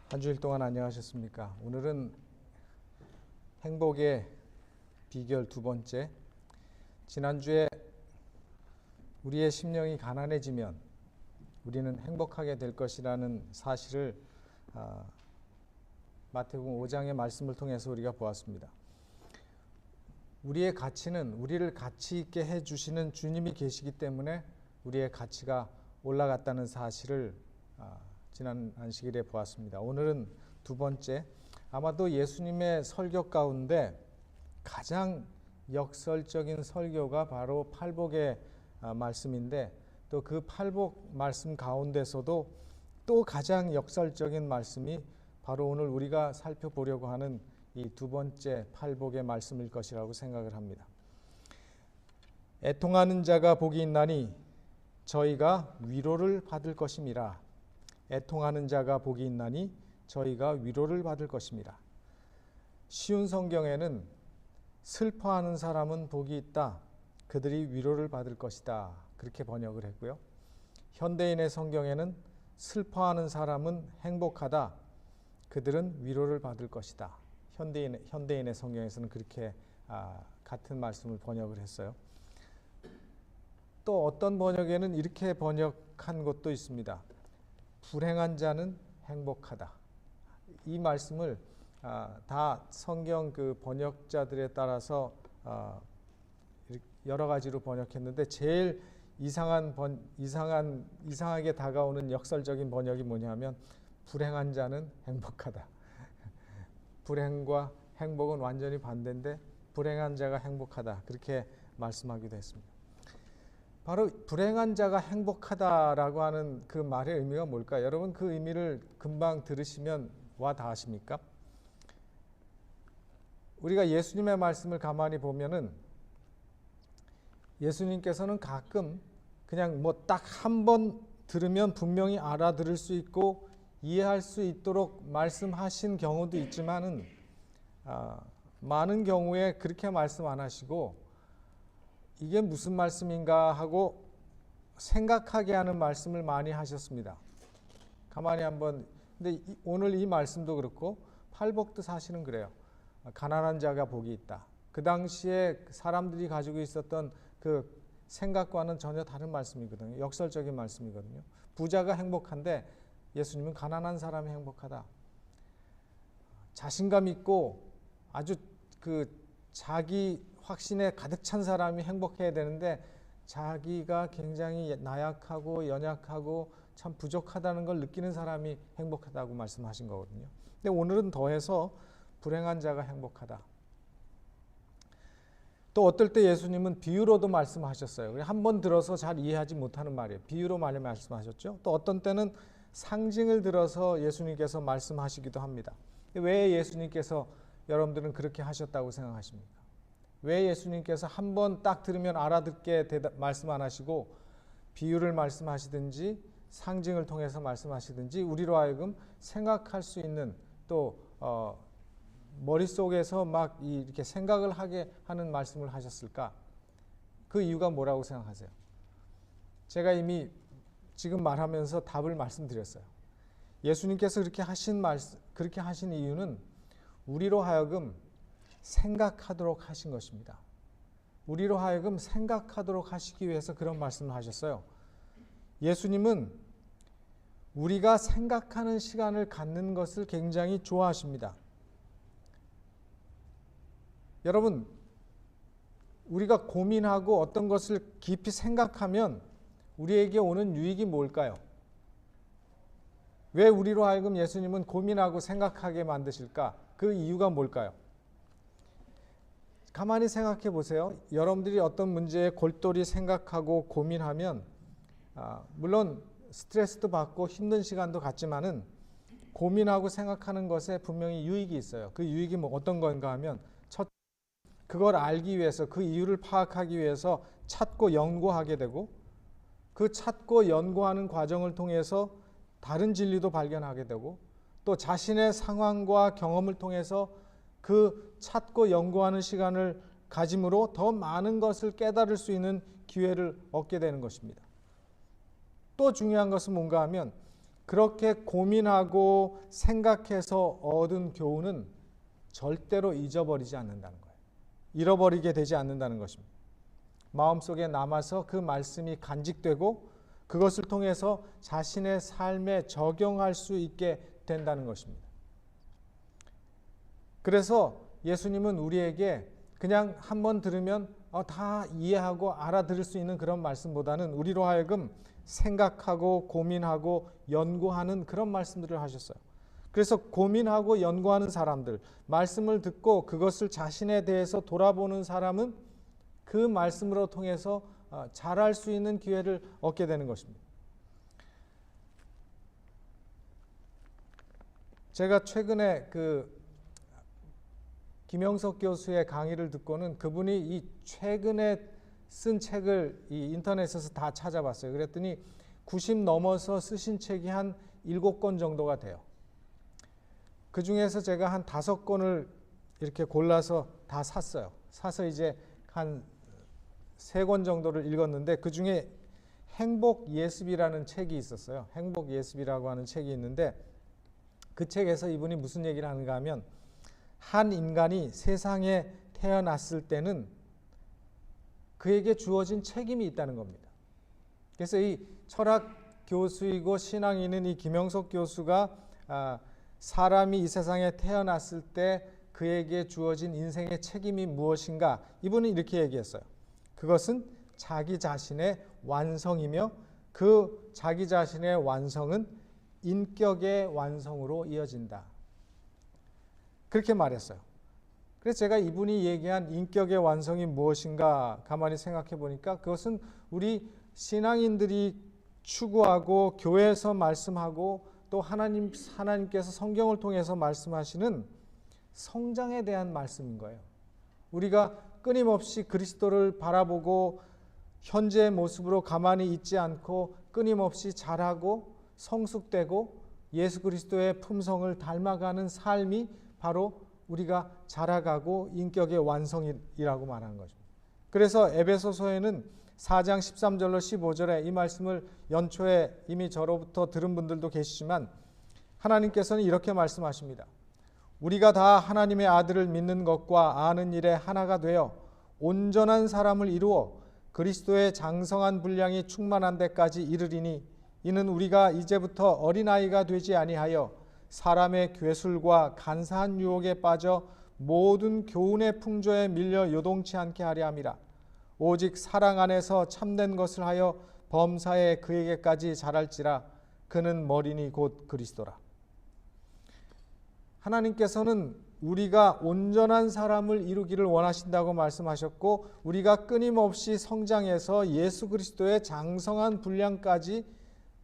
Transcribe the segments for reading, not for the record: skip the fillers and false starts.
한 주일 동안 안녕하셨습니까? 오늘은 행복의 비결 두 번째, 지난주에 우리의 심령이 가난해지면 우리는 행복하게 될 것이라는 사실을 마태복음 5장의 말씀을 통해서 우리가 보았습니다. 우리의 가치는 우리를 가치 있게 해주시는 주님이 계시기 때문에 우리의 가치가 올라갔다는 사실을 지난 안식일에 보았습니다. 오늘은 두 번째, 아마도 예수님의 설교 가운데 가장 역설적인 설교가 바로 팔복의 말씀인데, 또 그 팔복 말씀 가운데서도 또 가장 역설적인 말씀이 바로 오늘 우리가 살펴보려고 하는 이 두 번째 팔복의 말씀일 것이라고 생각을 합니다. 애통하는 자가 복이 있나니 저희가 위로를 받을 것임이라. 애통하는 자가 복이 있나니 저희가 위로를 받을 것입니다. 쉬운 성경에는 슬퍼하는 사람은 복이 있다, 그들이 위로를 받을 것이다, 그렇게 번역을 했고요. 현대인의 성경에는 슬퍼하는 사람은 행복하다, 그들은 위로를 받을 것이다. 현대인의 성경에서는 그렇게 같은 말씀을 번역을 했어요. 또 어떤 번역에는 이렇게 번역한 것도 있습니다. 불행한 자는 행복하다. 이 말씀을 다 성경 그 번역자들에 따라서 여러 가지로 번역했는데, 제일 이상하게 다가오는 역설적인 번역이 뭐냐면 불행한 자는 행복하다. 불행과 행복은 완전히 반대인데 불행한 자가 행복하다, 그렇게 말씀하기도 했습니다. 바로 불행한 자가 행복하다라고 하는 그 말의 의미가 뭘까요? 여러분, 그 의미를 금방 들으시면 와 닿으십니까? 우리가 예수님의 말씀을 가만히 보면은 예수님께서는 가끔 그냥 뭐 딱 한 번 들으면 분명히 알아들을 수 있고 이해할 수 있도록 말씀하신 경우도 있지만은 많은 경우에 그렇게 말씀 안 하시고 이게 무슨 말씀인가 하고 생각하게 하는 말씀을 많이 하셨습니다. 가만히 한번, 근데 오늘 이 말씀도 그렇고 팔복도 사실은 그래요. 가난한 자가 복이 있다. 그 당시에 사람들이 가지고 있었던 그 생각과는 전혀 다른 말씀이거든요. 역설적인 말씀이거든요. 부자가 행복한데 예수님은 가난한 사람이 행복하다. 자신감 있고 아주 그 자기 확신에 가득 찬 사람이 행복해야 되는데 자기가 굉장히 나약하고 연약하고 참 부족하다는 걸 느끼는 사람이 행복하다고 말씀하신 거거든요. 근데 오늘은 더해서 불행한 자가 행복하다. 또 어떨 때 예수님은 비유로도 말씀하셨어요. 한 번 들어서 잘 이해하지 못하는 말이에요. 비유로 많이 말씀하셨죠. 또 어떤 때는 상징을 들어서 예수님께서 말씀하시기도 합니다. 왜 예수님께서 여러분들은 그렇게 하셨다고 생각하십니까? 왜 예수님께서 한 번 딱 들으면 알아듣게 말씀 안 하시고 비유를 말씀하시든지 상징을 통해서 말씀하시든지 우리로 하여금 생각할 수 있는, 또 머릿속에서 막 이렇게 생각을 하게 하는 말씀을 하셨을까? 그 이유가 뭐라고 생각하세요? 제가 이미 지금 말하면서 답을 말씀드렸어요. 예수님께서 그렇게 하신 이유는 우리로 하여금 생각하도록 하신 것입니다. 우리로 하여금 생각하도록 하시기 위해서 그런 말씀을 하셨어요. 예수님은 우리가 생각하는 시간을 갖는 것을 굉장히 좋아하십니다. 여러분, 우리가 고민하고 어떤 것을 깊이 생각하면 우리에게 오는 유익이 뭘까요? 왜 우리로 하여금 예수님은 고민하고 생각하게 만드실까? 그 이유가 뭘까요? 가만히 생각해 보세요. 여러분들이 어떤 문제에 골똘히 생각하고 고민하면 물론 스트레스도 받고 힘든 시간도 갖지만은 고민하고 생각하는 것에 분명히 유익이 있어요. 그 유익이 뭐 어떤 건가 하면, 그걸 알기 위해서, 그 이유를 파악하기 위해서 찾고 연구하게 되고, 그 찾고 연구하는 과정을 통해서 다른 진리도 발견하게 되고, 또 자신의 상황과 경험을 통해서 그 찾고 연구하는 시간을 가짐으로 더 많은 것을 깨달을 수 있는 기회를 얻게 되는 것입니다. 또 중요한 것은 뭔가 하면 그렇게 고민하고 생각해서 얻은 교훈은 절대로 잊어버리지 않는다는 거예요. 잃어버리게 되지 않는다는 것입니다. 마음속에 남아서 그 말씀이 간직되고 그것을 통해서 자신의 삶에 적용할 수 있게 된다는 것입니다. 그래서 예수님은 우리에게 그냥 한번 들으면 다 이해하고 알아들을 수 있는 그런 말씀보다는 우리로 하여금 생각하고 고민하고 연구하는 그런 말씀들을 하셨어요. 그래서 고민하고 연구하는 사람들, 말씀을 듣고 그것을 자신에 대해서 돌아보는 사람은 그 말씀으로 통해서 잘할 수 있는 기회를 얻게 되는 것입니다. 제가 최근에 김영석 교수의 강의를 듣고는 그분이 이 최근에 쓴 책을 이 인터넷에서 다 찾아봤어요. 그랬더니 90 넘어서 쓰신 책이 한 7권 정도가 돼요. 그 중에서 제가 한 5권을 이렇게 골라서 다 샀어요. 사서 이제 한 3권 정도를 읽었는데 그 중에 행복 예습이라는 책이 있었어요. 행복 예습이라고 하는 책이 있는데 그 책에서 이분이 무슨 얘기를 하는가 하면 한 인간이 세상에 태어났을 때는 그에게 주어진 책임이 있다는 겁니다. 그래서 이 철학 교수이고 신앙인인 이 김영석 교수가 사람이 이 세상에 태어났을 때 그에게 주어진 인생의 책임이 무엇인가? 이분은 이렇게 얘기했어요. 그것은 자기 자신의 완성이며 그 자기 자신의 완성은 인격의 완성으로 이어진다. 그렇게 말했어요. 그래서 제가 이분이 얘기한 인격의 완성이 무엇인가 가만히 생각해 보니까 그것은 우리 신앙인들이 추구하고 교회에서 말씀하고 또 하나님께서 성경을 통해서 말씀하시는 성장에 대한 말씀인 거예요. 우리가 끊임없이 그리스도를 바라보고 현재의 모습으로 가만히 있지 않고 끊임없이 자라고 성숙되고 예수 그리스도의 품성을 닮아가는 삶이 바로 우리가 자라가고 인격의 완성이라고 말하는 거죠. 그래서 에베소서에는 4장 13절로 15절에 이 말씀을 연초에 이미 저로부터 들은 분들도 계시지만 하나님께서는 이렇게 말씀하십니다. 우리가 다 하나님의 아들을 믿는 것과 아는 일에 하나가 되어 온전한 사람을 이루어 그리스도의 장성한 분량이 충만한 데까지 이르리니 이는 우리가 이제부터 어린아이가 되지 아니하여 사람의 괴술과 간사한 유혹에 빠져 모든 교훈의 풍조에 밀려 요동치 않게 하려 함이라. 오직 사랑 안에서 참된 것을 하여 범사에 그에게까지 자랄지라. 그는 머리니 곧 그리스도라. 하나님께서는 우리가 온전한 사람을 이루기를 원하신다고 말씀하셨고 우리가 끊임없이 성장해서 예수 그리스도의 장성한 분량까지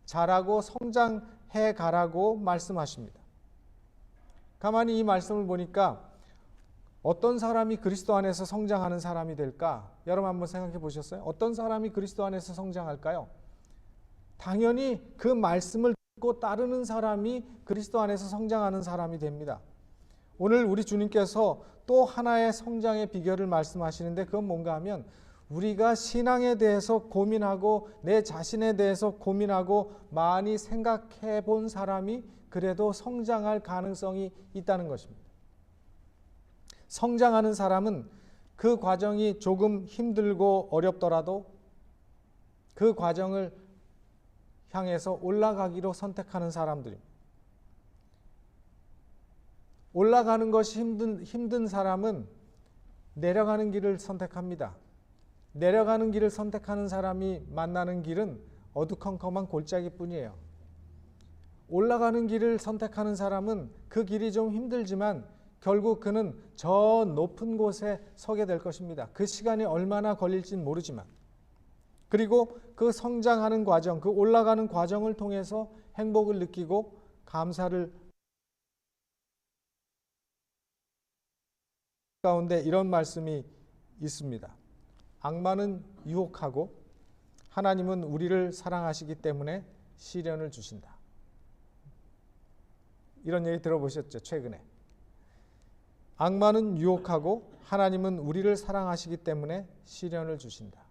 자라고 성장해 가라고 말씀하십니다. 가만히 이 말씀을 보니까 어떤 사람이 그리스도 안에서 성장하는 사람이 될까? 여러분 한번 생각해 보셨어요? 어떤 사람이 그리스도 안에서 성장할까요? 당연히 그 말씀을 듣고 따르는 사람이 그리스도 안에서 성장하는 사람이 됩니다. 오늘 우리 주님께서 또 하나의 성장의 비결을 말씀하시는데 그건 뭔가 하면 우리가 신앙에 대해서 고민하고 내 자신에 대해서 고민하고 많이 생각해 본 사람이 그래도 성장할 가능성이 있다는 것입니다. 성장하는 사람은 그 과정이 조금 힘들고 어렵더라도 그 과정을 향해서 올라가기로 선택하는 사람들입니다. 올라가는 것이 힘든 사람은 내려가는 길을 선택합니다. 내려가는 길을 선택하는 사람이 만나는 길은 어두컴컴한 골짜기뿐이에요. 올라가는 길을 선택하는 사람은 그 길이 좀 힘들지만 결국 그는 저 높은 곳에 서게 될 것입니다. 그 시간이 얼마나 걸릴지는 모르지만 그리고 그 성장하는 과정, 그 올라가는 과정을 통해서 행복을 느끼고 감사를 가운데 이런 말씀이 있습니다. 악마는 유혹하고 하나님은 우리를 사랑하시기 때문에 시련을 주신다. 이런 얘기 들어보셨죠? 최근에. 악마는 유혹하고 하나님은 우리를 사랑하시기 때문에 시련을 주신다.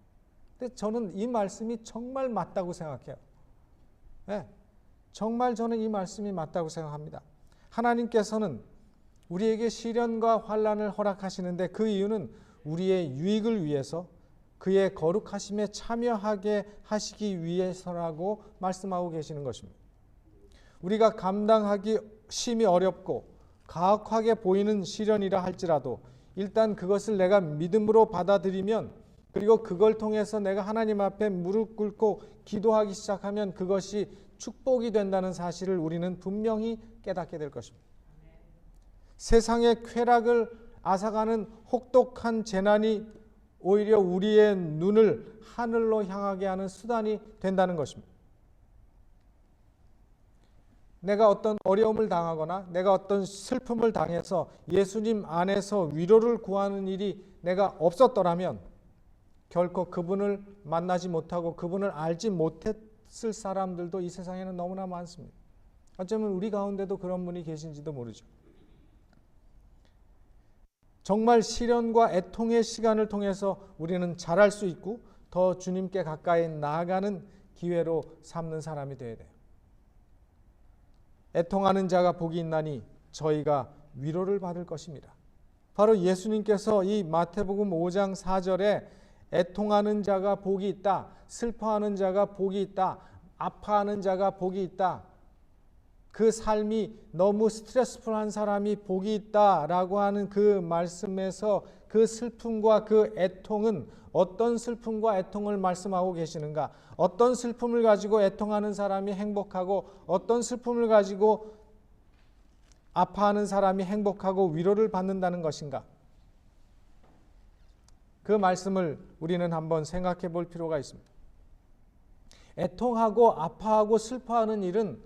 근데 저는 이 말씀이 정말 맞다고 생각해요. 네. 정말 저는 이 말씀이 맞다고 생각합니다. 하나님께서는 우리에게 시련과 환난을 허락하시는데 그 이유는 우리의 유익을 위해서, 그의 거룩하심에 참여하게 하시기 위해서라고 말씀하고 계시는 것입니다. 우리가 감당하기 심히 어렵고 가혹하게 보이는 시련이라 할지라도 일단 그것을 내가 믿음으로 받아들이면, 그리고 그걸 통해서 내가 하나님 앞에 무릎 꿇고 기도하기 시작하면 그것이 축복이 된다는 사실을 우리는 분명히 깨닫게 될 것입니다. 세상의 쾌락을 앗아가는 혹독한 재난이 오히려 우리의 눈을 하늘로 향하게 하는 수단이 된다는 것입니다. 내가 어떤 어려움을 당하거나 내가 어떤 슬픔을 당해서 예수님 안에서 위로를 구하는 일이 내가 없었더라면 결코 그분을 만나지 못하고 그분을 알지 못했을 사람들도 이 세상에는 너무나 많습니다. 어쩌면 우리 가운데도 그런 분이 계신지도 모르죠. 정말 시련과 애통의 시간을 통해서 우리는 자랄 수 있고 더 주님께 가까이 나아가는 기회로 삼는 사람이 되어야 돼요. 애통하는 자가 복이 있나니 저희가 위로를 받을 것입니다. 바로 예수님께서 이 마태복음 5장 4절에 애통하는 자가 복이 있다, 슬퍼하는 자가 복이 있다, 아파하는 자가 복이 있다, 그 삶이 너무 스트레스풀한 사람이 복이 있다라고 하는 그 말씀에서 그 슬픔과 그 애통은 어떤 슬픔과 애통을 말씀하고 계시는가? 어떤 슬픔을 가지고 애통하는 사람이 행복하고 어떤 슬픔을 가지고 아파하는 사람이 행복하고 위로를 받는다는 것인가? 그 말씀을 우리는 한번 생각해 볼 필요가 있습니다. 애통하고 아파하고 슬퍼하는 일은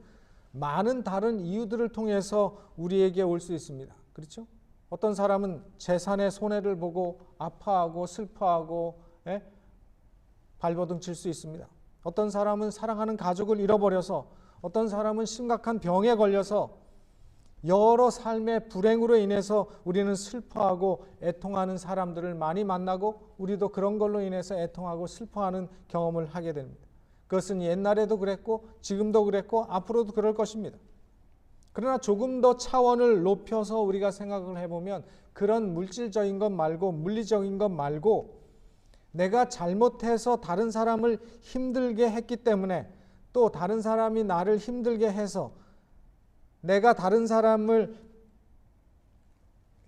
많은 다른 이유들을 통해서 우리에게 올 수 있습니다. 그렇죠? 어떤 사람은 재산의 손해를 보고 아파하고 슬퍼하고 발버둥 칠 수 있습니다. 어떤 사람은 사랑하는 가족을 잃어버려서, 어떤 사람은 심각한 병에 걸려서, 여러 삶의 불행으로 인해서 우리는 슬퍼하고 애통하는 사람들을 많이 만나고 우리도 그런 걸로 인해서 애통하고 슬퍼하는 경험을 하게 됩니다. 그것은 옛날에도 그랬고 지금도 그랬고 앞으로도 그럴 것입니다. 그러나 조금 더 차원을 높여서 우리가 생각을 해보면 그런 물질적인 것 말고, 물리적인 것 말고, 내가 잘못해서 다른 사람을 힘들게 했기 때문에, 또 다른 사람이 나를 힘들게 해서 내가 다른 사람을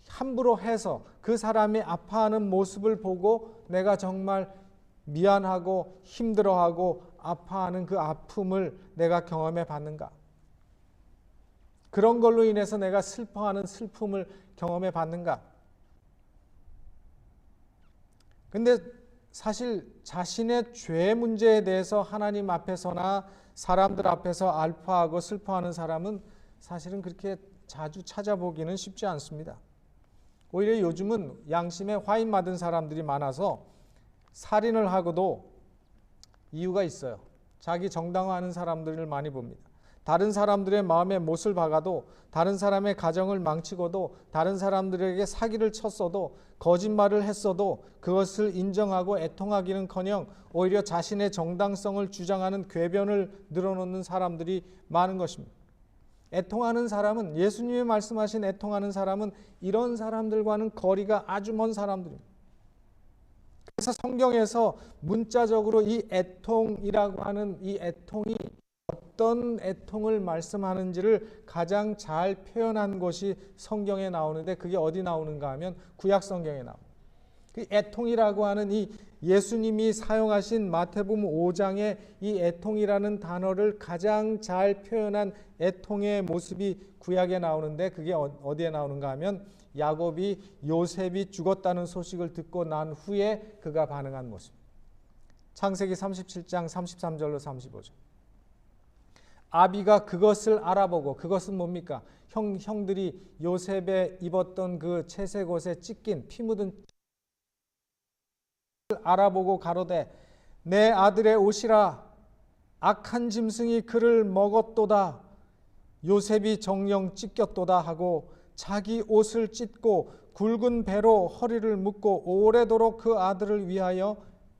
함부로 해서 그 사람이 아파하는 모습을 보고 내가 정말 미안하고 힘들어하고 아파하는 그 아픔을 내가 경험해 봤는가? 그런 걸로 인해서 내가 슬퍼하는 슬픔을 경험해 봤는가? 근데 사실 자신의 죄 문제에 대해서 하나님 앞에서나 사람들 앞에서 아파하고 슬퍼하는 사람은 사실은 그렇게 자주 찾아보기는 쉽지 않습니다. 오히려 요즘은 양심에 화인 맞은 사람들이 많아서 살인을 하고도 이유가 있어요. 자기 정당화하는 사람들을 많이 봅니다. 다른 사람들의 마음에 못을 박아도, 다른 사람의 가정을 망치고도, 다른 사람들에게 사기를 쳤어도, 거짓말을 했어도 그것을 인정하고 애통하기는커녕 오히려 자신의 정당성을 주장하는 궤변을 늘어놓는 사람들이 많은 것입니다. 애통하는 사람은, 예수님이 말씀하신 애통하는 사람은 이런 사람들과는 거리가 아주 먼 사람들입니다. 그래서 성경에서 문자적으로 이 애통이라고 하는 이 애통이 어떤 애통을 말씀하는지를 가장 잘 표현한 것이 성경에 나오는데, 그게 어디 나오는가 하면 구약 성경에 나옵니다. 그 애통이라고 하는 이 예수님이 사용하신 마태복음 5장의 이 애통이라는 단어를 가장 잘 표현한 애통의 모습이 구약에 나오는데, 그게 어디에 나오는가 하면 야곱이 요셉이 죽었다는 소식을 듣고 난 후에 그가 반응한 모습. 창세기 37장 33절로 35절. 아비가 그것을 알아보고, 그것은 뭡니까? 형들이 요셉의 입었던 그 채색 옷에 찢긴 피 묻은 알아보고 가로되 내 아들의 옷이라, 악한 짐승이 그를 먹었도다. 요셉이 정령 찢겼도다 하고 자기 옷을 찢고 굵은 배로 허리를 묶고 오래도록 그 아들을 위하여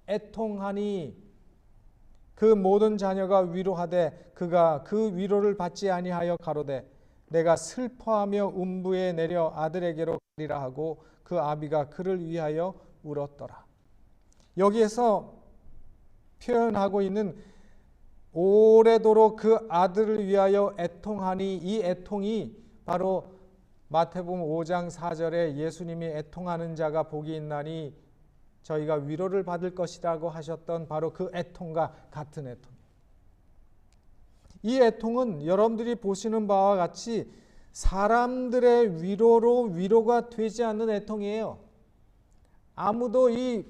애통하니. 그 모든 자녀가 위로하되 그가 그 위로를 받지 아니하여 가로되 내가 슬퍼하며 음부에 내려 아들에게로 가리라 하고 그 아비가 그를 위하여 울었더라. 여기에서 표현하고 있는 오래도록 그 아들을 위하여 애통하니, 이 애통이 바로 마태복음 5장 4절에 예수님이 애통하는 자가 복이 있나니 저희가 위로를 받을 것이라고 하셨던 바로 그 애통과 같은 애통이에요. 이 애통은 여러분들이 보시는 바와 같이 사람들의 위로로 위로가 되지 않는 애통이에요. 아무도 이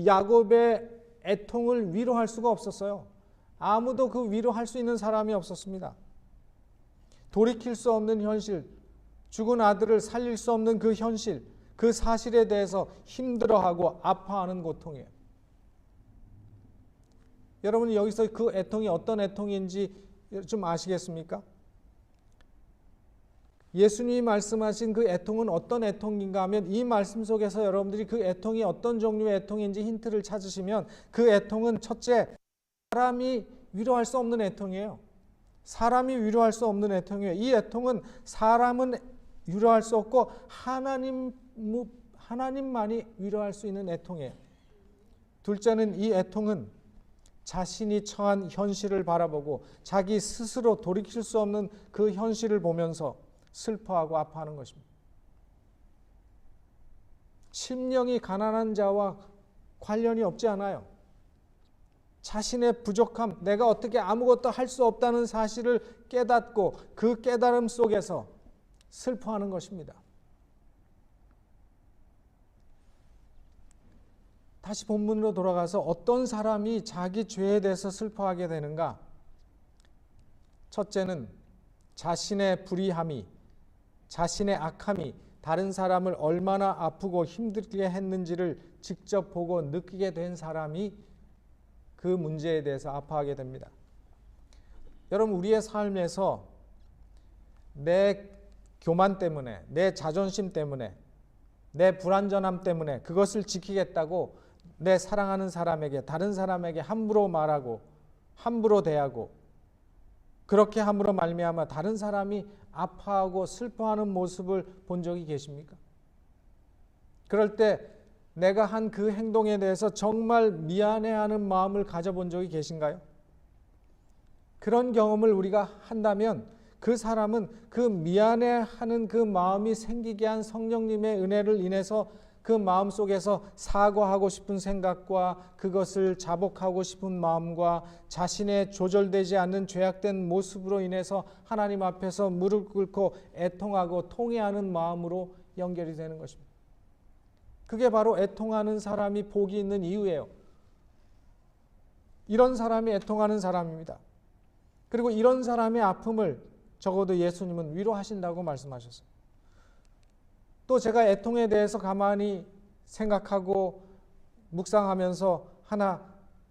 야곱의 애통을 위로할 수가 없었어요. 아무도 그 위로할 수 있는 사람이 없었습니다. 돌이킬 수 없는 현실, 죽은 아들을 살릴 수 없는 그 현실, 그 사실에 대해서 힘들어하고 아파하는 고통이에요. 여러분이 여기서 그 애통이 어떤 애통인지 좀 아시겠습니까? 예수님이 말씀하신 그 애통은 어떤 애통인가 하면 이 말씀 속에서 여러분들이 그 애통이 어떤 종류의 애통인지 힌트를 찾으시면 그 애통은 첫째, 사람이 위로할 수 없는 애통이에요. 사람이 위로할 수 없는 애통이에요. 이 애통은 사람은 위로할 수 없고 하나님만이 위로할 수 있는 애통이에요. 둘째는 이 애통은 자신이 처한 현실을 바라보고 자기 스스로 돌이킬 수 없는 그 현실을 보면서 슬퍼하고 아파하는 것입니다. 심령이 가난한 자와 관련이 없지 않아요. 자신의 부족함, 내가 어떻게 아무것도 할 수 없다는 사실을 깨닫고 그 깨달음 속에서 슬퍼하는 것입니다. 다시 본문으로 돌아가서 어떤 사람이 자기 죄에 대해서 슬퍼하게 되는가? 첫째는 자신의 불의함이, 자신의 악함이 다른 사람을 얼마나 아프고 힘들게 했는지를 직접 보고 느끼게 된 사람이 그 문제에 대해서 아파하게 됩니다. 여러분, 우리의 삶에서 내 교만 때문에, 내 자존심 때문에, 내 불완전함 때문에 그것을 지키겠다고 내 사랑하는 사람에게, 다른 사람에게 함부로 말하고 함부로 대하고 그렇게 함으로 말미암아 다른 사람이 아파하고 슬퍼하는 모습을 본 적이 계십니까? 그럴 때 내가 한 그 행동에 대해서 정말 미안해하는 마음을 가져본 적이 계신가요? 그런 경험을 우리가 한다면 그 사람은 그 미안해하는 그 마음이 생기게 한 성령님의 은혜를 인해서 그 마음 속에서 사과하고 싶은 생각과 그것을 자복하고 싶은 마음과 자신의 조절되지 않는 죄악된 모습으로 인해서 하나님 앞에서 무릎 꿇고 애통하고 통회하는 마음으로 연결이 되는 것입니다. 그게 바로 애통하는 사람이 복이 있는 이유예요. 이런 사람이 애통하는 사람입니다. 그리고 이런 사람의 아픔을 적어도 예수님은 위로하신다고 말씀하셨어요. 또 제가 애통에 대해서 가만히 생각하고 묵상하면서 하나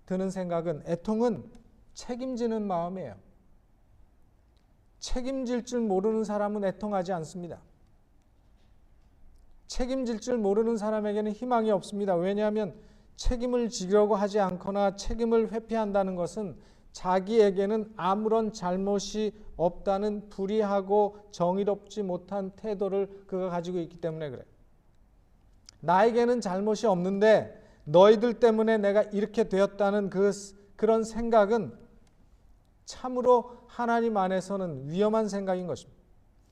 드는 생각은 애통은 책임지는 마음이에요. 책임질 줄 모르는 사람은 애통하지 않습니다. 책임질 줄 모르는 사람에게는 희망이 없습니다. 왜냐하면 책임을 지려고 하지 않거나 책임을 회피한다는 것은 자기에게는 아무런 잘못이 없다는 불의하고 정의롭지 못한 태도를 그가 가지고 있기 때문에 그래요. 나에게는 잘못이 없는데 너희들 때문에 내가 이렇게 되었다는 그런 생각은 참으로 하나님 안에서는 위험한 생각인 것입니다.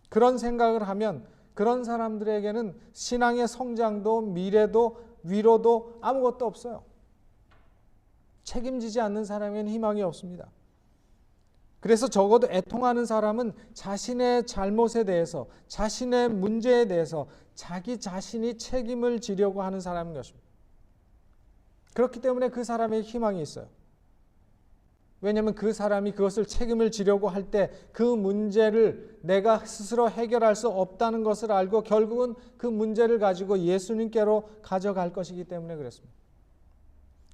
그런 생각을 하면 그런 사람들에게는 신앙의 성장도 미래도 위로도 아무것도 없어요. 책임지지 않는 사람에게는 희망이 없습니다. 그래서 적어도 애통하는 사람은 자신의 잘못에 대해서, 자신의 문제에 대해서 자기 자신이 책임을 지려고 하는 사람인 것입니다. 그렇기 때문에 그 사람에게 희망이 있어요. 왜냐하면 그 사람이 그것을 책임을 지려고 할 때 그 문제를 내가 스스로 해결할 수 없다는 것을 알고 결국은 그 문제를 가지고 예수님께로 가져갈 것이기 때문에 그렇습니다.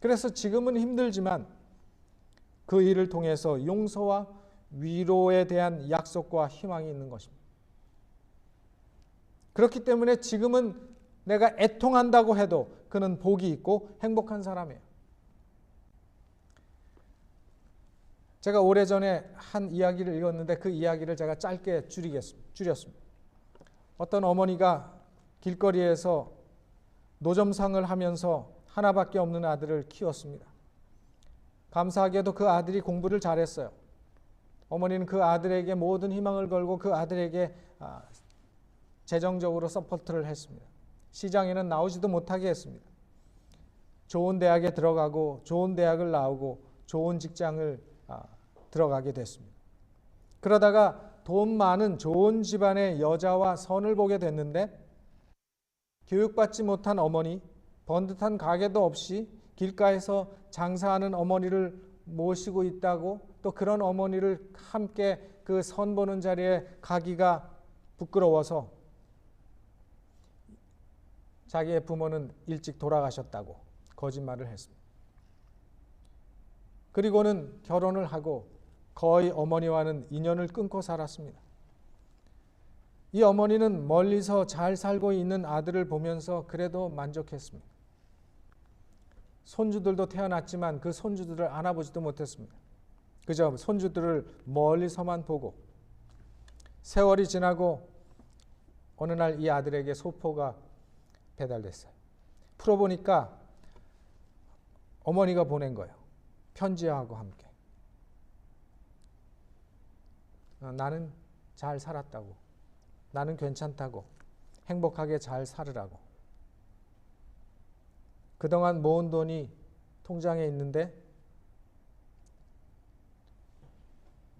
그래서 지금은 힘들지만 그 일을 통해서 용서와 위로에 대한 약속과 희망이 있는 것입니다. 그렇기 때문에 지금은 내가 애통한다고 해도 그는 복이 있고 행복한 사람이에요. 제가 오래전에 한 이야기를 읽었는데 그 이야기를 제가 짧게 줄였습니다. 어떤 어머니가 길거리에서 노점상을 하면서 하나밖에 없는 아들을 키웠습니다. 감사하게도 그 아들이 공부를 잘했어요. 어머니는 그 아들에게 모든 희망을 걸고 그 아들에게 재정적으로 서포트를 했습니다. 시장에는 나오지도 못하게 했습니다. 좋은 대학에 들어가고 좋은 대학을 나오고 좋은 직장을 들어가게 됐습니다. 그러다가 돈 많은 좋은 집안의 여자와 선을 보게 됐는데 교육받지 못한 어머니, 번듯한 가게도 없이 길가에서 장사하는 어머니를 모시고 있다고, 또 그런 어머니를 함께 그 선 보는 자리에 가기가 부끄러워서 자기의 부모는 일찍 돌아가셨다고 거짓말을 했습니다. 그리고는 결혼을 하고 거의 어머니와는 인연을 끊고 살았습니다. 이 어머니는 멀리서 잘 살고 있는 아들을 보면서 그래도 만족했습니다. 손주들도 태어났지만 그 손주들을 안아보지도 못했습니다. 그저 손주들을 멀리서만 보고, 세월이 지나고 어느 날 이 아들에게 소포가 배달됐어요. 풀어보니까 어머니가 보낸 거예요. 편지하고 함께. 나는 잘 살았다고, 나는 괜찮다고, 행복하게 잘 살으라고. 그동안 모은 돈이 통장에 있는데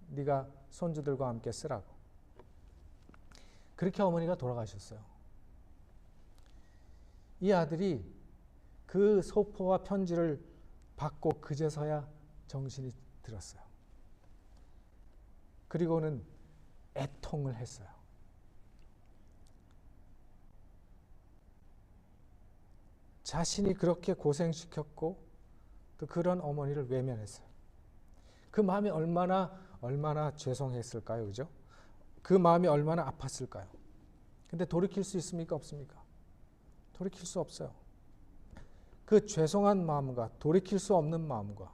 네가 손주들과 함께 쓰라고. 그렇게 어머니가 돌아가셨어요. 이 아들이 그 소포와 편지를 받고 그제서야 정신이 들었어요. 그리고는 애통을 했어요. 자신이 그렇게 고생시켰고 또 그런 어머니를 외면했어요. 그 마음이 얼마나 죄송했을까요? 그죠? 그 마음이 얼마나 아팠을까요? 근데 돌이킬 수 있습니까? 없습니까? 돌이킬 수 없어요. 그 죄송한 마음과 돌이킬 수 없는 마음과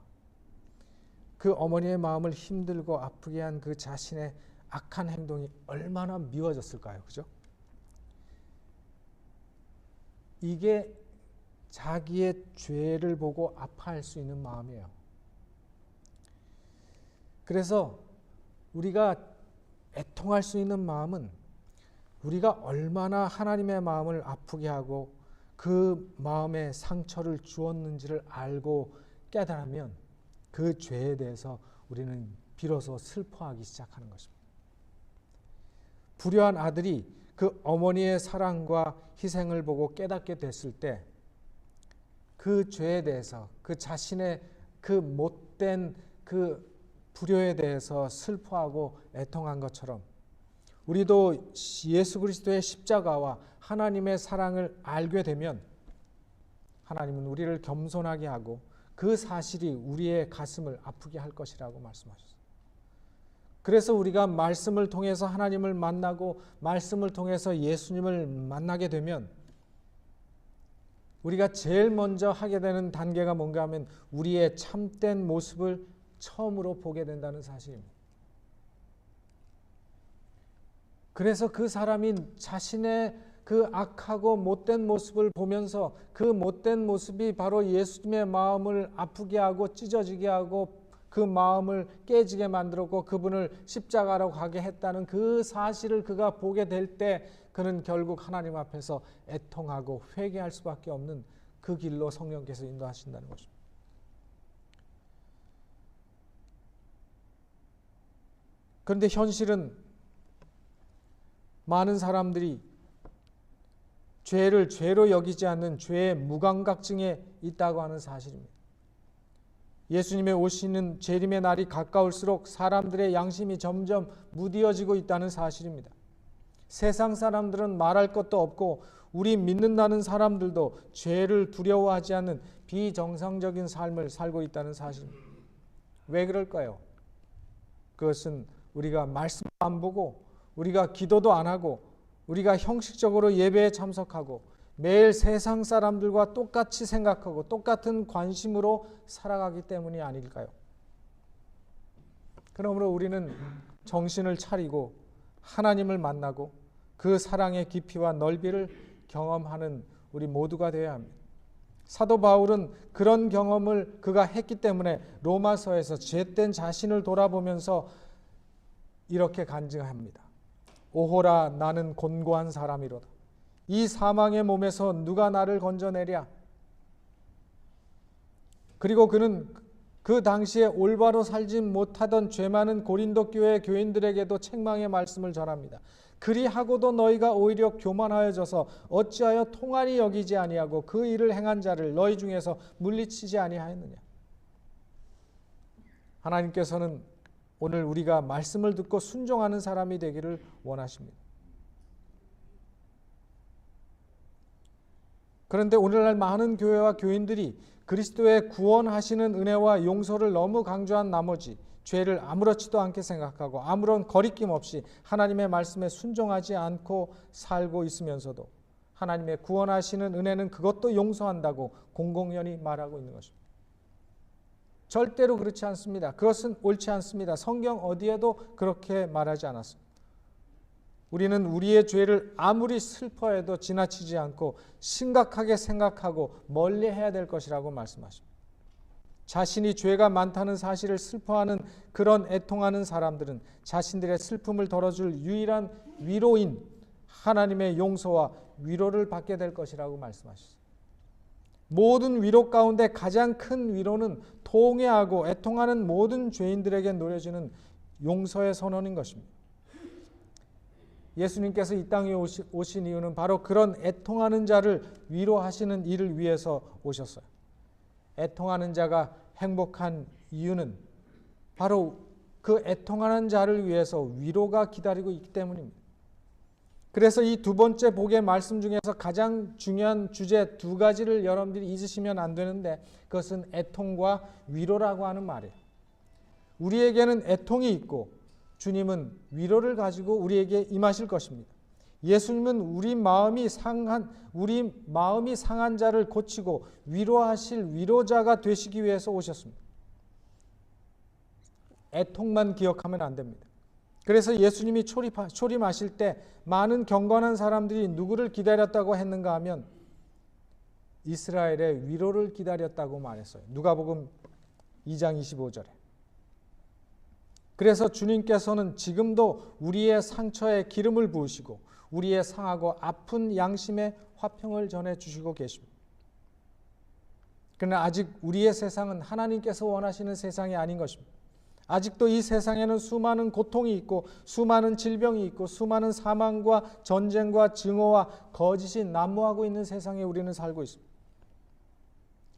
그 어머니의 마음을 힘들고 아프게 한 그 자신의 악한 행동이 얼마나 미워졌을까요? 그죠? 이게 자기의 죄를 보고 아파할 수 있는 마음이에요. 그래서 우리가 애통할 수 있는 마음은 우리가 얼마나 하나님의 마음을 아프게 하고 그 마음에 상처를 주었는지를 알고 깨달으면 그 죄에 대해서 우리는 비로소 슬퍼하기 시작하는 것입니다. 불효한 아들이 그 어머니의 사랑과 희생을 보고 깨닫게 됐을 때 그 죄에 대해서, 그 자신의 그 못된 그 불효에 대해서 슬퍼하고 애통한 것처럼 우리도 예수 그리스도의 십자가와 하나님의 사랑을 알게 되면 하나님은 우리를 겸손하게 하고 그 사실이 우리의 가슴을 아프게 할 것이라고 말씀하셨어요. 그래서 우리가 말씀을 통해서 하나님을 만나고 말씀을 통해서 예수님을 만나게 되면 우리가 제일 먼저 하게 되는 단계가 뭔가 하면 우리의 참된 모습을 처음으로 보게 된다는 사실입니다. 그래서 그 사람이 자신의 그 악하고 못된 모습을 보면서 그 못된 모습이 바로 예수님의 마음을 아프게 하고 찢어지게 하고 그 마음을 깨지게 만들었고 그분을 십자가로 가게 했다는 그 사실을 그가 보게 될 때 그는 결국 하나님 앞에서 애통하고 회개할 수밖에 없는 그 길로 성령께서 인도하신다는 것입니다. 그런데 현실은 많은 사람들이 죄를 죄로 여기지 않는 죄의 무감각증에 있다고 하는 사실입니다. 예수님의 오시는 재림의 날이 가까울수록 사람들의 양심이 점점 무디어지고 있다는 사실입니다. 세상 사람들은 말할 것도 없고 우리 믿는다는 사람들도 죄를 두려워하지 않는 비정상적인 삶을 살고 있다는 사실입니다. 왜 그럴까요? 그것은 우리가 말씀 안 보고 우리가 기도도 안 하고 우리가 형식적으로 예배에 참석하고 매일 세상 사람들과 똑같이 생각하고 똑같은 관심으로 살아가기 때문이 아닐까요? 그러므로 우리는 정신을 차리고 하나님을 만나고 그 사랑의 깊이와 넓이를 경험하는 우리 모두가 되어야 합니다. 사도 바울은 그런 경험을 그가 했기 때문에 로마서에서 죄된 자신을 돌아보면서 이렇게 간증합니다. 오호라, 나는 곤고한 사람이로다. 이 사망의 몸에서 누가 나를 건져내랴. 그리고 그는 그 당시에 올바로 살지 못하던 죄 많은 고린도 교회 교인들에게도 책망의 말씀을 전합니다. 그리하고도 너희가 오히려 교만하여져서 어찌하여 통한이 여기지 아니하고 그 일을 행한 자를 너희 중에서 물리치지 아니하였느냐. 하나님께서는 오늘 우리가 말씀을 듣고 순종하는 사람이 되기를 원하십니다. 그런데 오늘날 많은 교회와 교인들이 그리스도의 구원하시는 은혜와 용서를 너무 강조한 나머지 죄를 아무렇지도 않게 생각하고 아무런 거리낌 없이 하나님의 말씀에 순종하지 않고 살고 있으면서도 하나님의 구원하시는 은혜는 그것도 용서한다고 공공연히 말하고 있는 것입니다. 절대로 그렇지 않습니다. 그것은 옳지 않습니다. 성경 어디에도 그렇게 말하지 않았습니다. 우리는 우리의 죄를 아무리 슬퍼해도 지나치지 않고 심각하게 생각하고 멀리해야 될 것이라고 말씀하십니다. 자신이 죄가 많다는 사실을 슬퍼하는 그런 애통하는 사람들은 자신들의 슬픔을 덜어줄 유일한 위로인 하나님의 용서와 위로를 받게 될 것이라고 말씀하셨습니다. 모든 위로 가운데 가장 큰 위로는 통회하고 애통하는 모든 죄인들에게 노려지는 용서의 선언인 것입니다. 예수님께서 이 땅에 오신 이유는 바로 그런 애통하는 자를 위로하시는 일을 위해서 오셨어요. 애통하는 자가 행복한 이유는 바로 그 애통하는 자를 위해서 위로가 기다리고 있기 때문입니다. 그래서 이 두 번째 복의 말씀 중에서 가장 중요한 주제 두 가지를 여러분들이 잊으시면 안 되는데 그것은 애통과 위로라고 하는 말이에요. 우리에게는 애통이 있고 주님은 위로를 가지고 우리에게 임하실 것입니다. 예수님은 우리 마음이 상한 자를 고치고 위로하실 위로자가 되시기 위해서 오셨습니다. 애통만 기억하면 안 됩니다. 그래서 예수님이 초림하실 때 많은 경건한 사람들이 누구를 기다렸다고 했는가 하면 이스라엘의 위로를 기다렸다고 말했어요. 누가복음 2장 25절에. 그래서 주님께서는 지금도 우리의 상처에 기름을 부으시고 우리의 상하고 아픈 양심에 화평을 전해주시고 계십니다. 그러나 아직 우리의 세상은 하나님께서 원하시는 세상이 아닌 것입니다. 아직도 이 세상에는 수많은 고통이 있고 수많은 질병이 있고 수많은 사망과 전쟁과 증오와 거짓이 난무하고 있는 세상에 우리는 살고 있습니다.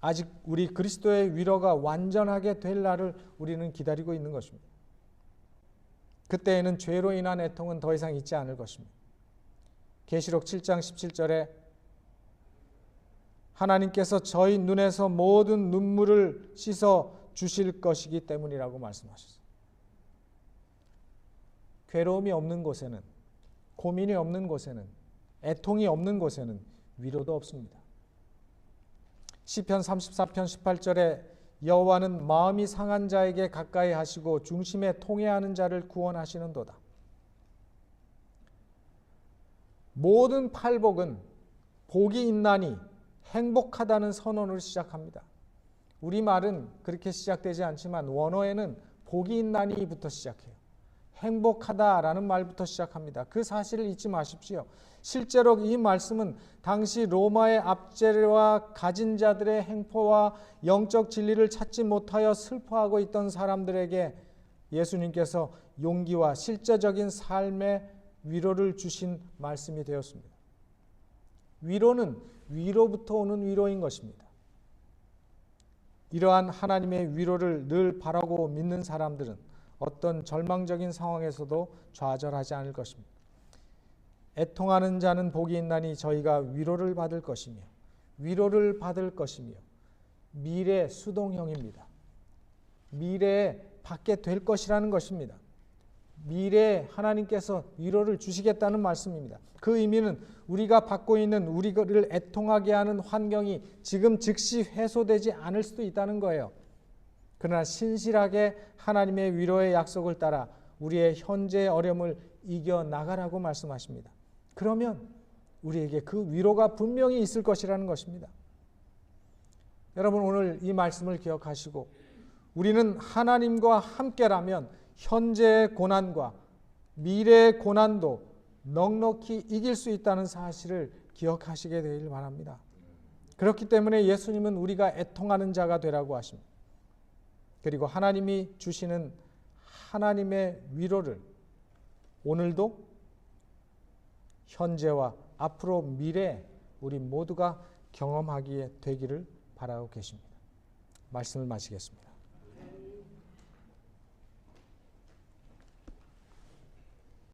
아직 우리 그리스도의 위로가 완전하게 될 날을 우리는 기다리고 있는 것입니다. 그때에는 죄로 인한 애통은 더 이상 있지 않을 것입니다. 계시록 7장 17절에 하나님께서 저희 눈에서 모든 눈물을 씻어 주실 것이기 때문이라고 말씀하셨어요. 괴로움이 없는 곳에는, 고민이 없는 곳에는, 애통이 없는 곳에는 위로도 없습니다. 시편 34편 18절에 여호와는 마음이 상한 자에게 가까이 하시고 중심에 통회하는 자를 구원하시는도다. 모든 팔복은 복이 있나니 행복하다는 선언으로 시작합니다. 우리말은 그렇게 시작되지 않지만 원어에는 복이 있나니부터 시작해요. 행복하다라는 말부터 시작합니다. 그 사실을 잊지 마십시오. 실제로 이 말씀은 당시 로마의 압제와 가진 자들의 행포와 영적 진리를 찾지 못하여 슬퍼하고 있던 사람들에게 예수님께서 용기와 실제적인 삶의 위로를 주신 말씀이 되었습니다. 위로는 위로부터 오는 위로인 것입니다. 이러한 하나님의 위로를 늘 바라고 믿는 사람들은 어떤 절망적인 상황에서도 좌절하지 않을 것입니다. 애통하는 자는 복이 있나니 저희가 위로를 받을 것이며 위로를 받을 것이며 미래 수동형입니다. 미래에 받게 될 것이라는 것입니다. 미래에 하나님께서 위로를 주시겠다는 말씀입니다. 그 의미는 우리가 받고 있는 우리를 애통하게 하는 환경이 지금 즉시 해소되지 않을 수도 있다는 거예요. 그러나 신실하게 하나님의 위로의 약속을 따라 우리의 현재의 어려움을 이겨나가라고 말씀하십니다. 그러면 우리에게 그 위로가 분명히 있을 것이라는 것입니다. 여러분, 오늘 이 말씀을 기억하시고 우리는 하나님과 함께라면 현재의 고난과 미래의 고난도 넉넉히 이길 수 있다는 사실을 기억하시게 되길 바랍니다. 그렇기 때문에 예수님은 우리가 애통하는 자가 되라고 하십니다. 그리고 하나님이 주시는 하나님의 위로를 오늘도 현재와 앞으로 미래 우리 모두가 경험하기에 되기를 바라고 계십니다. 말씀을 마치겠습니다.